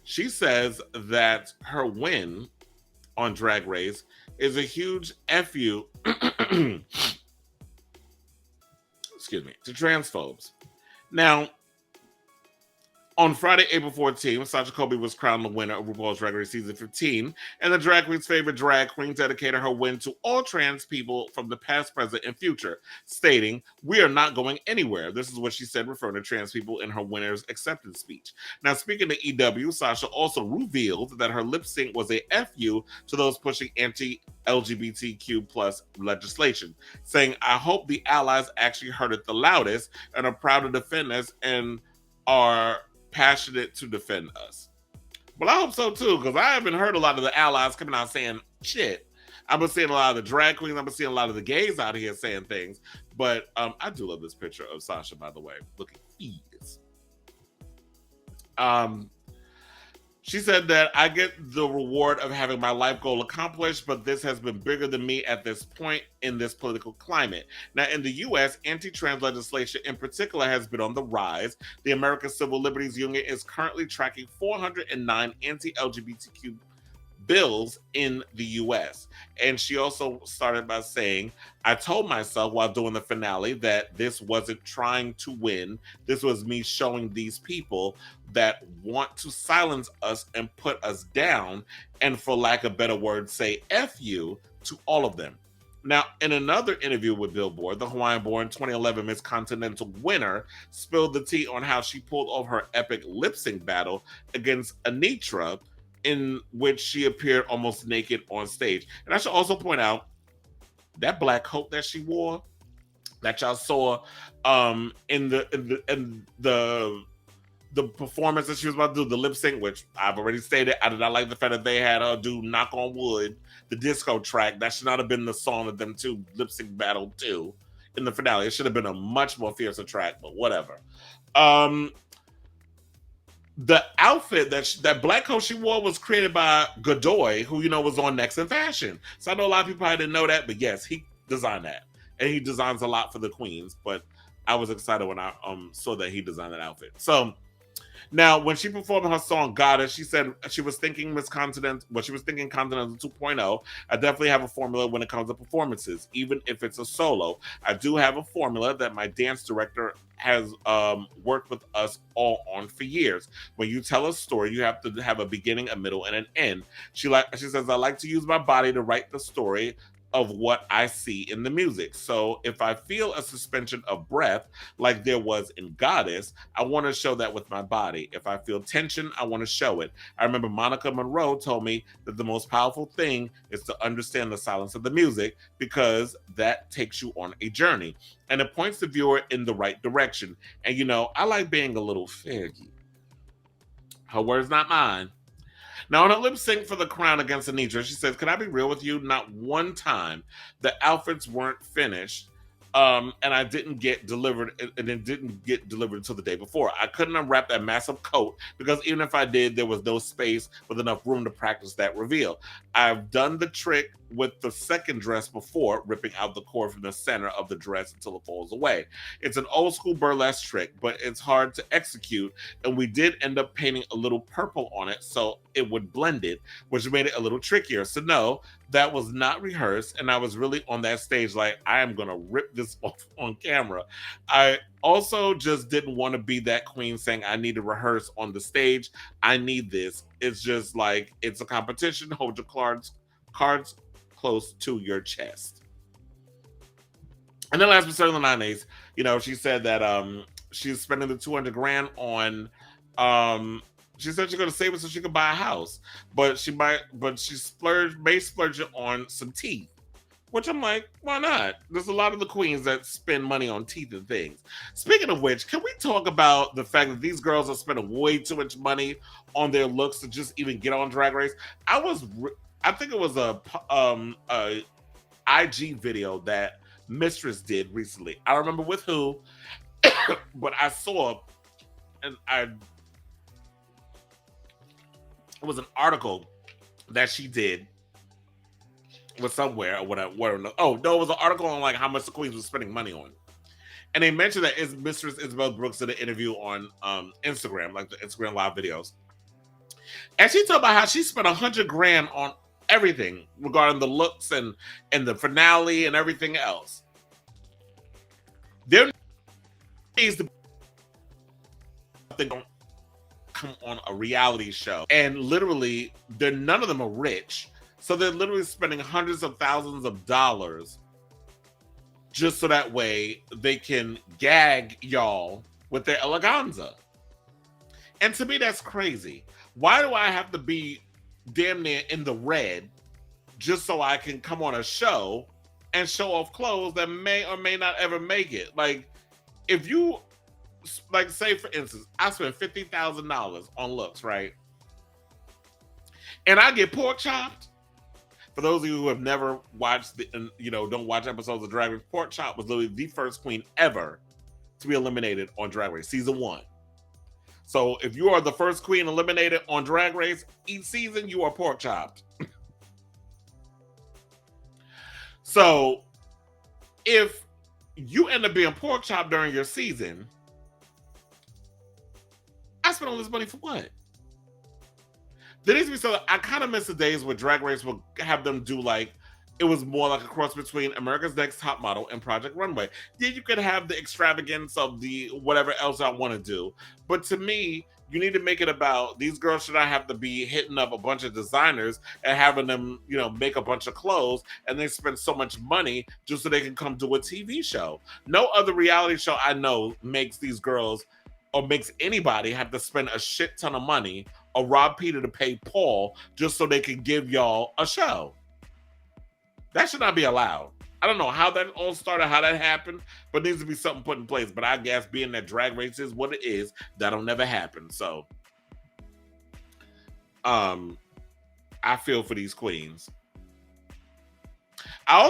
She says that her win on Drag Race is a huge FU, excuse me, to transphobes. Now, on Friday, April 14th, Sasha Colby was crowned the winner of RuPaul's Drag Race Season 15, and the drag queen's favorite drag queen dedicated her win to all trans people from the past, present, and future, stating, "We are not going anywhere." This is what she said, referring to trans people in her winner's acceptance speech. Now, speaking to EW, Sasha also revealed that her lip sync was a FU to those pushing anti-LGBTQ plus legislation, saying, "I hope the allies actually heard it the loudest and are proud to defend us and are passionate to defend us." Well, I hope so too, because I haven't heard a lot of the allies coming out saying shit. I've been seeing a lot of the drag queens. I've been seeing a lot of the gays out here saying things. But I do love this picture of Sasha, by the way. Look at these. She said that I get the reward of having my life goal accomplished, but this has been bigger than me at this point in this political climate. Now, in the U.S., anti-trans legislation in particular has been on the rise. The American Civil Liberties Union is currently tracking 409 anti-LGBTQ bills in the US. And she also started by saying, "I told myself while doing the finale that this wasn't trying to win. This was me showing these people that want to silence us and put us down, and for lack of better words, say F you to all of them." Now, in another interview with Billboard, the Hawaiian-born 2011 Miss Continental winner spilled the tea on how she pulled off her epic lip sync battle against Anitra, in which she appeared almost naked on stage. And I should also point out that black coat that she wore, that y'all saw in the performance that she was about to do, the lip sync, which I've already stated, I did not like the fact that they had her do "Knock on Wood," the disco track. That should not have been the song that them two lip sync battled to in the finale. It should have been a much more fiercer track, but whatever. The outfit that black coat she wore was created by Godoy, who was on Next in Fashion. So I know a lot of people probably didn't know that, but yes, he designed that, and he designs a lot for the queens. But I was excited when I saw that he designed that outfit. So now, when she performed her song "Goddess," she said she was thinking Miss Continent, but she was thinking Continental 2.0. "I definitely have a formula when it comes to performances, even if it's a solo. I do have a formula that my dance director has worked with us all on for years. When you tell a story, you have to have a beginning, a middle, and an end." She says, "I like to use my body to write the story of what I see in the music. So if I feel a suspension of breath, like there was in Goddess, I want to show that with my body. If I feel tension, I want to show it. I remember Monica Monroe told me that the most powerful thing is to understand the silence of the music, because that takes you on a journey and it points the viewer in the right direction. And I like being a little faggy." Her words, not mine. Now, on her lip sync for the crown against Anitra, she says, "Can I be real with you? Not one time the outfits weren't finished, and I didn't get delivered, and it didn't get delivered until the day before. I couldn't unwrap that massive coat because even if I did, there was no space with enough room to practice that reveal. I've done the trick with the second dress before, ripping out the cord from the center of the dress until it falls away. It's an old school burlesque trick, but it's hard to execute, and we did end up painting a little purple on it so it would blend it, which made it a little trickier. So no, that was not rehearsed, and I was really on that stage like, I am gonna rip this off on camera. I also just didn't want to be that queen saying I need to rehearse on the stage. I need this. It's just like, it's a competition. Hold your cards close to your chest." And then last but certainly not least, she said that she's spending the 200 grand on she said she's gonna save it so she could buy a house. But she may splurge it on some teeth. Which I'm like, why not? There's a lot of the queens that spend money on teeth and things. Speaking of which, can we talk about the fact that these girls are spending way too much money on their looks to just even get on Drag Race? I think it was a IG video that Mistress did recently. I don't remember with who, but I saw, and it was an article that she did was somewhere or whatever. Oh no, it was an article on like how much the queens was spending money on, and they mentioned that Mistress Isabel Brooks did an interview on Instagram, like the Instagram live videos, And she talked about how she spent $100,000 on everything regarding the looks and the finale and everything else. There needs to be something come on a reality show, and literally, none of them are rich, so they're literally spending hundreds of thousands of dollars just so that way they can gag y'all with their eleganza. And to me, that's crazy. Why do I have to be damn near in the red just so I can come on a show and show off clothes that may or may not ever make it? Like, if you, like, say for instance, I spent $50,000 on looks, right? And I get pork chopped. For those of you who have never watched, don't watch episodes of Drag Race, pork chop was literally the first queen ever to be eliminated on Drag Race, season 1. So if you are the first queen eliminated on Drag Race each season, you are pork chopped. So if you end up being pork chopped during your season, I spent all this money for what? There needs to be something. I kind of miss the days where Drag Race would have them do like, it was more like a cross between America's Next Top Model and Project Runway. Yeah, you could have the extravagance of the whatever else I want to do. But to me, you need to make it about these girls should not have to be hitting up a bunch of designers and having them, make a bunch of clothes, and they spend so much money just so they can come do a TV show. No other reality show I know makes these girls or makes anybody have to spend a shit ton of money or rob Peter to pay Paul just so they can give y'all a show. That should not be allowed. I don't know how that all started, how that happened, but needs to be something put in place. But I guess being that Drag Race is what it is, that'll never happen. So, I feel for these queens. I also